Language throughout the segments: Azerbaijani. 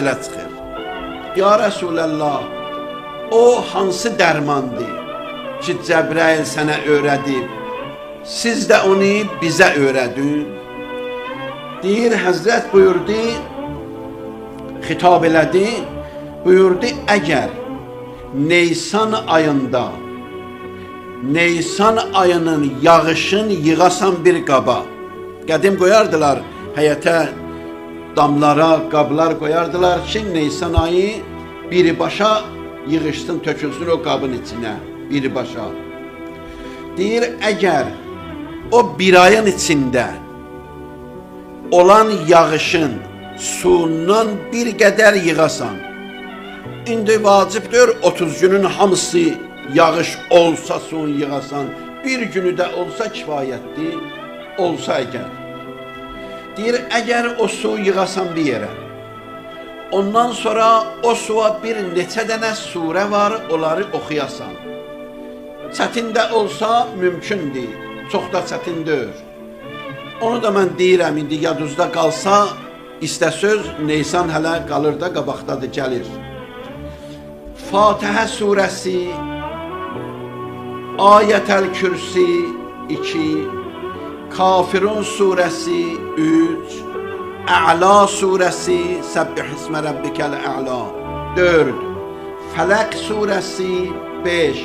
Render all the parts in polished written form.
belə çıxır. Ya Rəsuləllah, o hansı dərmandır ki, Cəbrəil sənə öyrədib, siz də onu bizə öyrədin? Deyir, Həzrət buyurdu, xitab elədi, buyurdu, əgər Neysan ayında, Neysan ayının yağışın yığasan bir qaba, qədim qoyardılar həyətə, damlara, qablar qoyardılar ki, Neysan ayı birbaşa yığışsın, tökülsün o qabın içinə, birbaşa. Deyir, əgər o bir ayın içində olan yağışın suyundan bir qədər yığasan, indi vacibdir 30 günün hamısı yağış olsa suyun yığasan, bir günü də olsa kifayətdir, olsa əgər. Deyir, əgər o su yığasan bir yerə, ondan sonra o suya bir neçə dənə surə var, onları oxuyasan. Çətin də olsa mümkündür, çox da çətin deyil. Onu da mən deyirəm, indi yadınızda qalsa, istəsöz Neysan hələ qalır da, qabaqdadır, gəlir. Fatihə surəsi, Ayətəl Kürsi 2, Kafirun surəsi 3, Ə'la surəsi, Səbbih ismə Rabbikəl Ə'la 4, Fələq surəsi 5,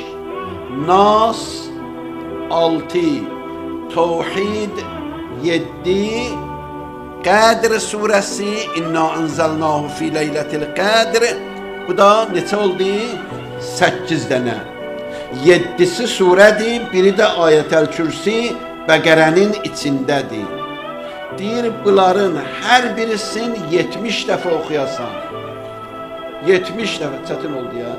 Nas 6, Təvhid 7, Qədr surəsi, İnna ənzəlnahu fi leylətil qədr, bu da neçə oldu? 8 dənə. 7'si surədir, biri də Ayətəl Kürsi Bəqərənin içindədir. Deyir, bunların hər birisini 70 dəfə oxuyasan. 70 dəfə, çətin oldu ya.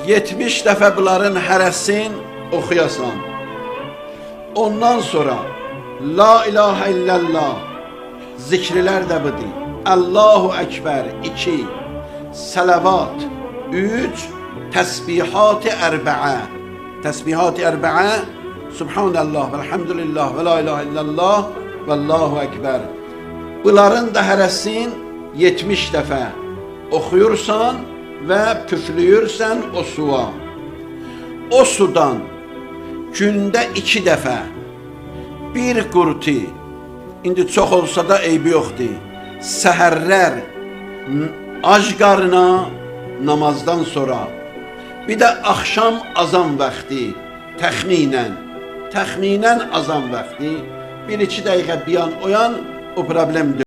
70 dəfə bunların hərəsini oxuyasan. Ondan sonra La ilahə illallah zikrilər də budur. Allahu Ekber 2, Salavat 3, Təsbihat-ı ərbəə. Təsbihat-ı ərbəə, Subhanallah, velhamdülillah, ve la ilahe illallah, ve Allahu Ekber. Bunların da hərəsini 70 dəfə oxuyursan və püflüyürsən o suya. O sudan gündə 2 dəfə bir qurti, indi çox olsa da eybi yoxdur, səhərlər ac qarına namazdan sonra, bir də axşam azan vaxtı, təxminən azan vaxtı, 1-2 dəqiqə bir an oyan, o problemdir.